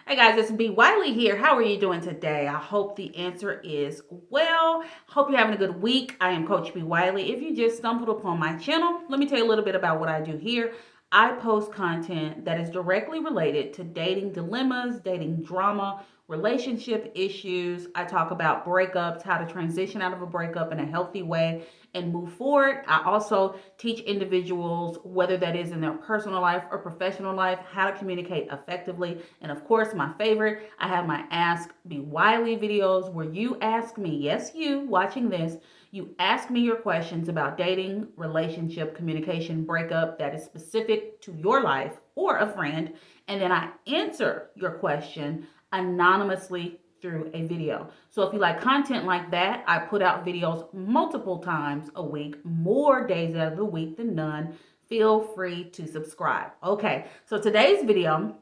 Hey guys, it's B. Wiley here. How are you doing today? I hope the answer is well. Hope you're having a good week. I am Coach B. Wiley. If you just stumbled upon my channel, let me tell you a little bit about what I do here. I post content that is directly related to dating dilemmas, dating drama, relationship issues. I talk about breakups, how to transition out of a breakup in a healthy way and move forward. I also teach individuals, whether that is in their personal life or professional life, how to communicate effectively. And of course, my favorite, I have my Ask Be Wiley videos where you ask me, yes, you watching this, you ask me your questions about dating, relationship, communication, breakup that is specific to your life or a friend, and then I answer your question anonymously through a video. So if you like content like that, I put out videos multiple times a week, more days out of the week than none. Feel free to subscribe. Okay, so today's video,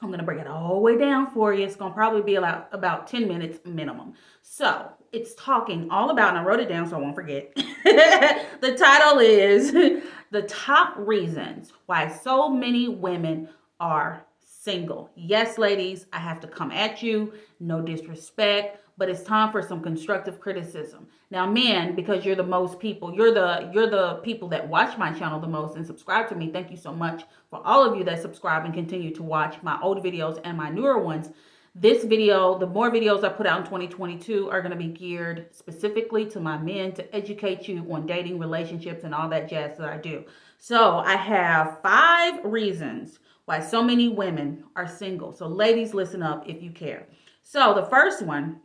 I'm going to bring it all the way down for you. It's going to probably be about 10 minutes minimum. So it's talking all about, and I wrote it down so I won't forget. The title is The Top Reasons Why So Many Women Are Single. Yes, ladies, I have to come at you. No disrespect, but it's time for some constructive criticism. Now, men, because you're the most people, you're the people that watch my channel the most and subscribe to me. Thank you so much for all of you that subscribe and continue to watch my old videos and my newer ones. This video, the more videos I put out in 2022 are going to be geared specifically to my men to educate you on dating, relationships, and all that jazz that I do. So I have 5 reasons why so many women are single. So ladies, listen up if you care. So the first one,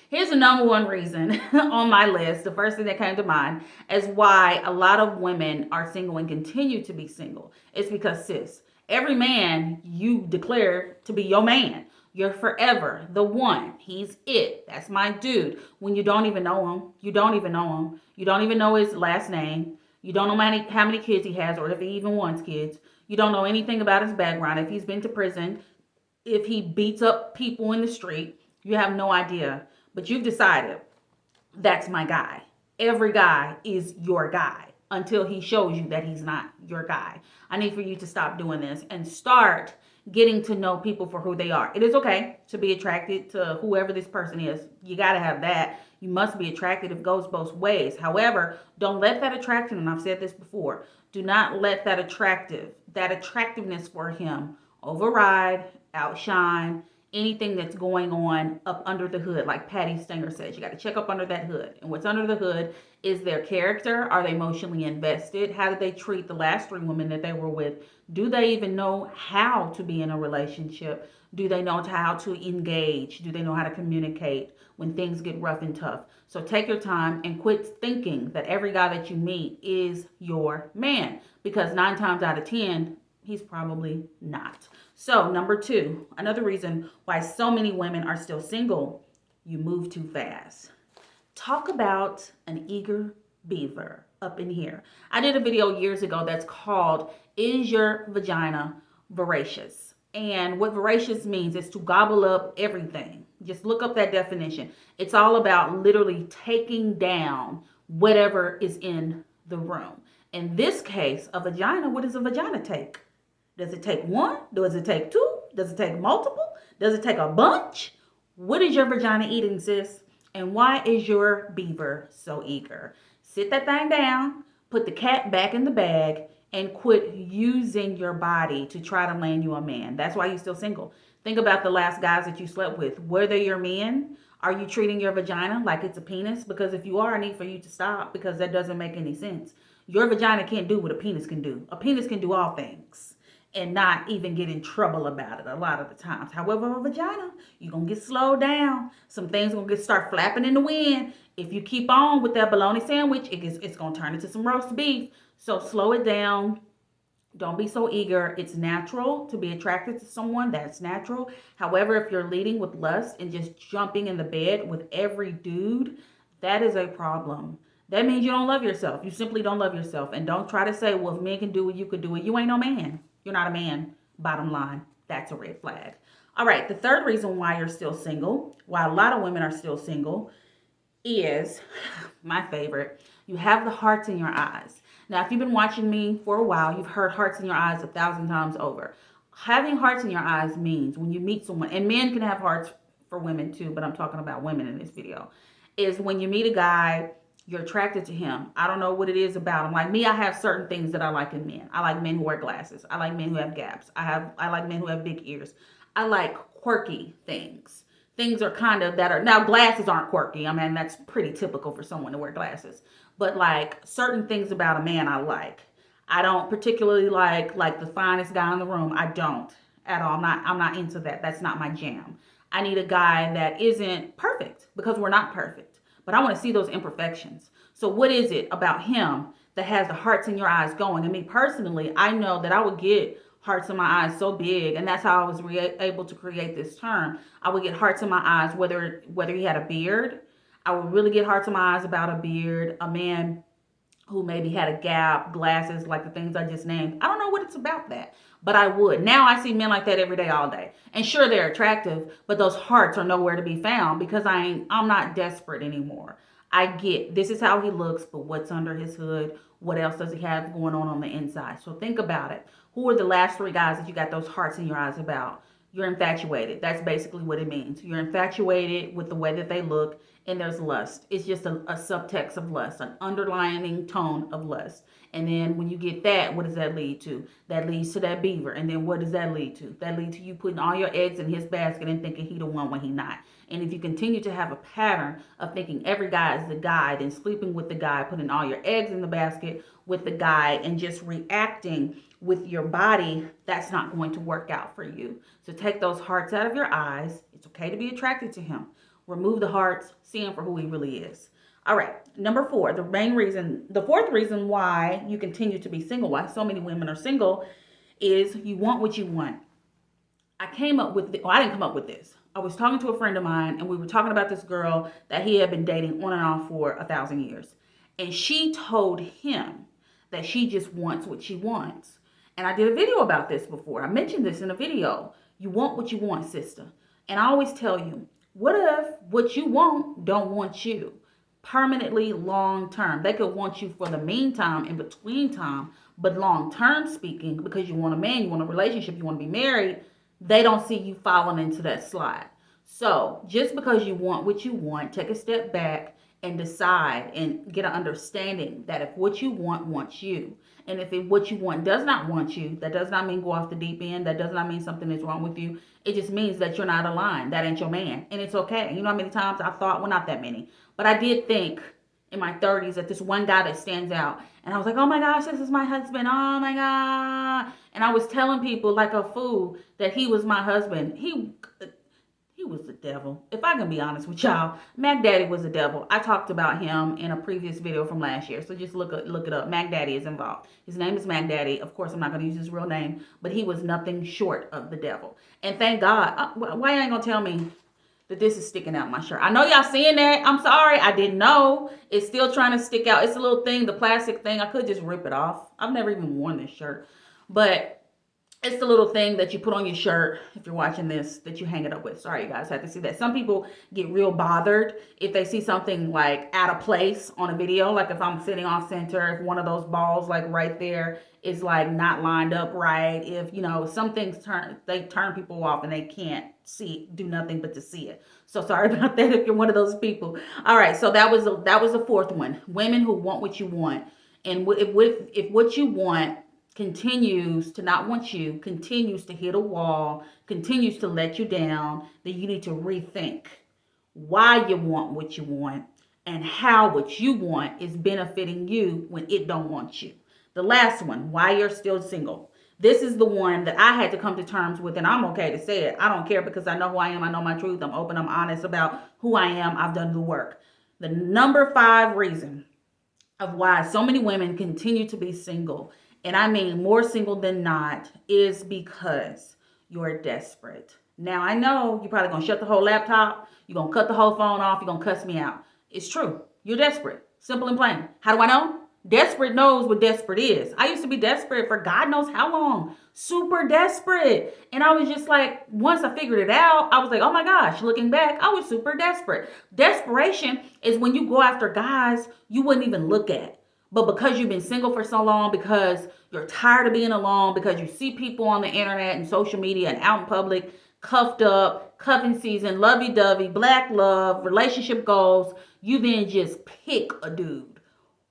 here's the number one reason on my list. The first thing that came to mind is why a lot of women are single and continue to be single. It's because, sis, every man you declare to be your man. You're forever the one. He's it. That's my dude. When you don't even know him, you don't even know him. You don't even know his last name. You don't know how many kids he has or if he even wants kids. You don't know anything about his background, if he's been to prison, if he beats up people in the street. You have no idea. But you've decided, that's my guy. Every guy is your guy until he shows you that he's not your guy. I need for you to stop doing this and start getting to know people for who they are. It is okay to be attracted to whoever this person is. You got to have that. You must be attracted. It goes both ways. However, don't let that attraction, and I've said this before, do not let that attractiveness for him override, outshine anything that's going on up under the hood. Like Patty Stenger says, you got to check up under that hood. And what's under the hood is their character. Are they emotionally invested? How did they treat the last 3 women that they were with? Do they even know how to be in a relationship? Do they know how to engage? Do they know how to communicate when things get rough and tough? So take your time and quit thinking that every guy that you meet is your man, because 9 times out of 10, he's probably not. So number 2, another reason why so many women are still single, you move too fast. Talk about an eager beaver up in here. I did a video years ago that's called, Is Your Vagina Voracious? And what voracious means is to gobble up everything. Just look up that definition. It's all about literally taking down whatever is in the room. In this case, a vagina, what does a vagina take? Does it take 1? Does it take 2? Does it take multiple? Does it take a bunch? What is your vagina eating, sis? And why is your beaver so eager? Sit that thing down, put the cat back in the bag, and quit using your body to try to land you a man. That's why you're still single. Think about the last guys that you slept with. Were they your men? Are you treating your vagina like it's a penis? Because if you are, I need for you to stop, because that doesn't make any sense. Your vagina can't do what a penis can do. A penis can do all things and not even get in trouble about it a lot of the times. However, a vagina, you're going to get slowed down. Some things going to start flapping in the wind. If you keep on with that bologna sandwich, it's going to turn into some roast beef. So slow it down. Don't be so eager. It's natural to be attracted to someone. That's natural. However, if you're leading with lust and just jumping in the bed with every dude, that is a problem. That means you don't love yourself. You simply don't love yourself. And don't try to say, well, if men can do it, you could do it. You ain't no man. You're not a man. Bottom line, that's a red flag. All right, the third reason why you're still single, why a lot of women are still single, is my favorite. You have the hearts in your eyes. Now, if you've been watching me for a while, you've heard hearts in your eyes 1,000 times over. Having hearts in your eyes means when you meet someone, and men can have hearts for women too, but I'm talking about women in this video, is when you meet a guy, you're attracted to him. I don't know what it is about him. Like me, I have certain things that I like in men. I like men who wear glasses. I like men who have gaps. I like men who have big ears. I like quirky things. Things are kind of that are now glasses aren't quirky. I mean, that's pretty typical for someone to wear glasses. But like certain things about a man I like. I don't particularly like the finest guy in the room. I don't at all. I'm not into that. That's not my jam. I need a guy that isn't perfect because we're not perfect. But I want to see those imperfections. So what is it about him that has the hearts in your eyes going? And me personally, I know that I would get hearts in my eyes so big, and that's how I was able to create this term. I would get hearts in my eyes whether he had a beard. I would really get hearts in my eyes about a beard, a man who maybe had a gap, glasses, like the things I just named. I don't know what it's about that, but I would. Now I see men like that every day, all day. And sure, they're attractive, but those hearts are nowhere to be found because I'm not desperate anymore. I get this is how he looks, but what's under his hood? What else does he have going on the inside? So think about it. Who are the last three guys that you got those hearts in your eyes about? You're infatuated. That's basically what it means. You're infatuated with the way that they look, and there's lust. It's just a subtext of lust, an underlining tone of lust. And then when you get that, what does that lead to? That leads to that beaver. And then what does that lead to? That leads to you putting all your eggs in his basket and thinking he the one when he not. And if you continue to have a pattern of thinking every guy is the guy, then sleeping with the guy, putting all your eggs in the basket with the guy, and just reacting with your body, that's not going to work out for you. So take those hearts out of your eyes. It's okay to be attracted to him. Remove the hearts, see him for who he really is. All right, number 4, the fourth reason why you continue to be single, why so many women are single, is you want what you want. I didn't come up with this. I was talking to a friend of mine, and we were talking about this girl that he had been dating on and off for 1,000 years. And she told him that she just wants what she wants. And I did a video about this before. I mentioned this in a video. You want what you want, sister. And I always tell you, what if what you want don't want you? Permanently, long term. They could want you for the meantime, in between time, but long term speaking, because you want a man, you want a relationship, you want to be married, they don't see you falling into that slide. So just because you want what you want, take a step back and decide and get an understanding that if what you want wants you, and if what you want does not want you, that does not mean go off the deep end. That does not mean something is wrong with you. It just means that you're not aligned. That ain't your man. And it's okay. You know how many times I thought, well, not that many, but I did think in my 30s that this one guy that stands out. And I was like, oh my gosh, this is my husband. Oh my God. And I was telling people like a fool that he was my husband. He was the devil. If I can be honest with y'all, Mac Daddy was the devil. I talked about him in a previous video from last year. So just look it up. Mac Daddy is involved. His name is Mac Daddy. Of course, I'm not going to use his real name, but he was nothing short of the devil. And thank God. Why you ain't going to tell me that this is sticking out my shirt? I know y'all seeing that. I'm sorry. I didn't know. It's still trying to stick out. It's a little thing, the plastic thing. I could just rip it off. I've never even worn this shirt. But it's the little thing that you put on your shirt, if you're watching this, that you hang it up with. Sorry, you guys had to see that. Some people get real bothered if they see something like out of place on a video. Like if I'm sitting off center, if one of those balls like right there is like not lined up right. If, you know, some things they turn people off and they can't do nothing but to see it. So sorry about that if you're one of those people. All right, so that was the fourth one. Women who want what you want. And if what you want continues to not want you, continues to hit a wall, continues to let you down, then you need to rethink why you want what you want and how what you want is benefiting you when it don't want you. The last one, why you're still single. This is the one that I had to come to terms with, and I'm okay to say it. I don't care because I know who I am. I know my truth. I'm open. I'm honest about who I am. I've done the work. The number 5 reason of why so many women continue to be single, and I mean more single than not, is because you're desperate. Now, I know you're probably going to shut the whole laptop. You're going to cut the whole phone off. You're going to cuss me out. It's true. You're desperate. Simple and plain. How do I know? Desperate knows what desperate is. I used to be desperate for God knows how long. Super desperate. And I was just like, once I figured it out, I was like, oh my gosh, looking back, I was super desperate. Desperation is when you go after guys you wouldn't even look at. But because you've been single for so long, because you're tired of being alone, because you see people on the internet and social media and out in public, cuffed up, cuffing season, lovey dovey, black love, relationship goals, you then just pick a dude,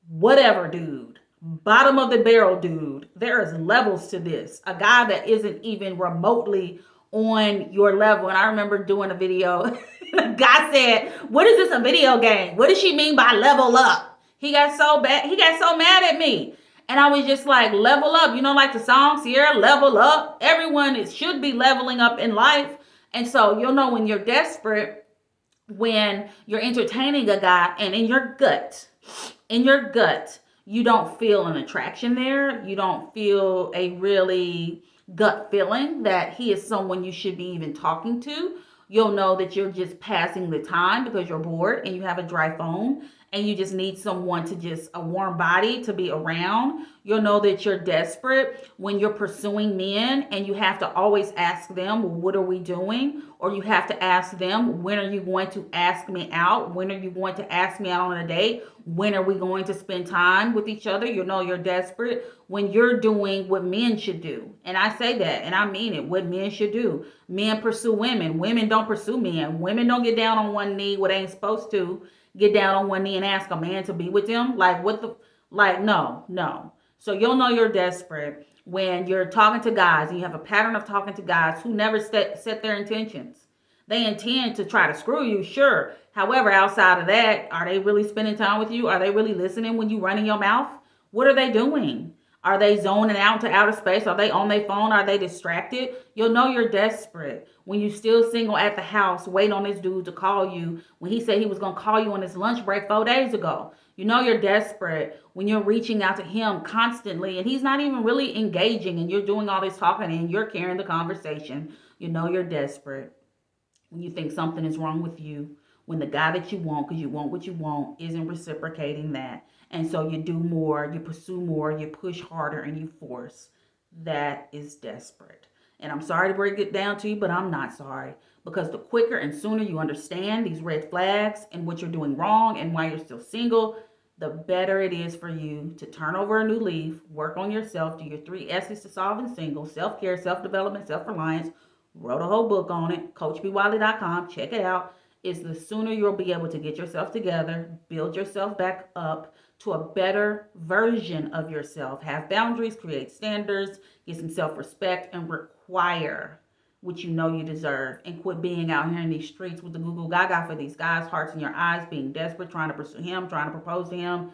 whatever dude, bottom of the barrel dude. There is levels to this. A guy that isn't even remotely on your level. And I remember doing a video. The guy said, "What is this, a video game? What does she mean by level up?" He got so bad. He got so mad at me. And I was just like, level up. You know, like the song, Sierra, level up. Everyone should be leveling up in life. And so you'll know when you're desperate, when you're entertaining a guy, and in your gut, you don't feel an attraction there. You don't feel a really gut feeling that he is someone you should be even talking to. You'll know that you're just passing the time because you're bored and you have a dry phone and you just need someone to just a warm body to be around. You'll know that you're desperate when you're pursuing men and you have to always ask them, well, what are we doing? Or you have to ask them, when are you going to ask me out? When are you going to ask me out on a date? When are we going to spend time with each other? You know you're desperate when you're doing what men should do. And I say that, and I mean it, what men should do. Men pursue women. Women don't pursue men. Women don't get down on one knee what they ain't supposed to. Get down on one knee and ask a man to be with them. Like, what the, like, no. So you'll know you're desperate when you're talking to guys and you have a pattern of talking to guys who never set their intentions. They intend to try to screw you, sure. However, outside of that, are they really spending time with you? Are they really listening when you running your mouth? What are they doing? Are they zoning out to outer space? Are they on their phone? Are they distracted? You'll know you're desperate when you still single at the house, waiting on this dude to call you when he said he was going to call you on his lunch break 4 days ago. You know you're desperate when you're reaching out to him constantly and he's not even really engaging and you're doing all this talking and you're carrying the conversation. You know you're desperate when you think something is wrong with you, when the guy that you want, because you want what you want, isn't reciprocating that. And so you do more, you pursue more, you push harder, and you force. That is desperate. And I'm sorry to break it down to you, but I'm not sorry. Because the quicker and sooner you understand these red flags and what you're doing wrong and why you're still single, the better it is for you to turn over a new leaf, work on yourself, do your 3 S's to solving single: self-care, self-development, self-reliance. Wrote a whole book on it, coachbwiley.com. Check it out. Is the sooner you'll be able to get yourself together, build yourself back up to a better version of yourself. Have boundaries, create standards, get some self-respect, and require what you know you deserve. And quit being out here in these streets with the Google Gaga for these guys, hearts in your eyes, being desperate, trying to pursue him, trying to propose to him,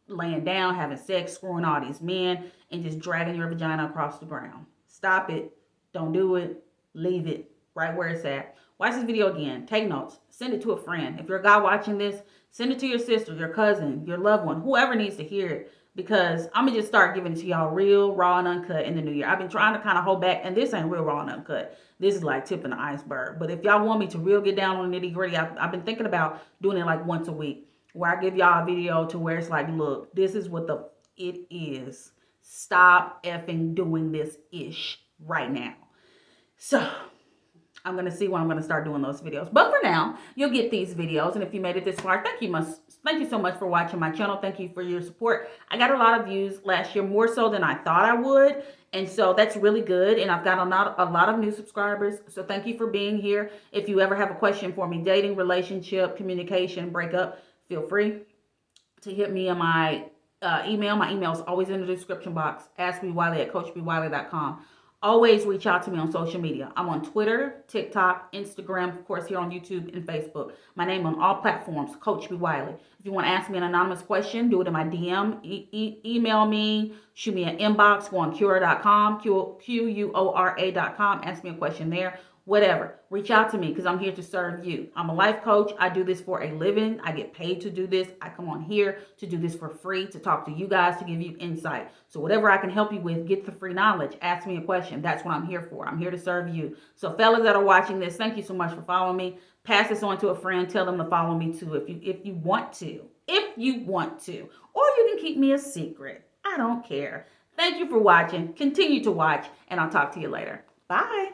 laying down, having sex, screwing all these men, and just dragging your vagina across the ground. Stop it. Don't do it. Leave it right where it's at. Watch this video again. Take notes. Send it to a friend. If you're a guy watching this, send it to your sister, your cousin, your loved one, whoever needs to hear it. Because I'm going to just start giving it to y'all real, raw, and uncut in the new year. I've been trying to kind of hold back, and this ain't real, raw, and uncut. This is like tipping the iceberg. But if y'all want me to real get down on the nitty gritty, I've been thinking about doing it like once a week, where I give y'all a video to where it's like, look, this is what it is. Stop effing doing this ish right now. So I'm going to see when I'm going to start doing those videos. But for now, you'll get these videos. And if you made it this far, thank you so much for watching my channel. Thank you for your support. I got a lot of views last year, more so than I thought I would. And so that's really good. And I've got a lot of new subscribers. So thank you for being here. If you ever have a question for me, dating, relationship, communication, breakup, feel free to hit me on my email. My email is always in the description box. askbwiley at coachbwiley.com. Always reach out to me on social media. I'm on Twitter, TikTok, Instagram, of course, here on YouTube and Facebook. My name on all platforms, Coach B. Wiley. If you want to ask me an anonymous question, do it in my DM. Email me, shoot me an inbox, go on Quora.com, Quora.com. Ask me a question there. Whatever. Reach out to me because I'm here to serve you. I'm a life coach. I do this for a living. I get paid to do this. I come on here to do this for free, to talk to you guys, to give you insight. So whatever I can help you with, get the free knowledge. Ask me a question. That's what I'm here for. I'm here to serve you. So fellas that are watching this, thank you so much for following me. Pass this on to a friend. Tell them to follow me too if you want to. If you want to. Or you can keep me a secret. I don't care. Thank you for watching. Continue to watch, and I'll talk to you later. Bye.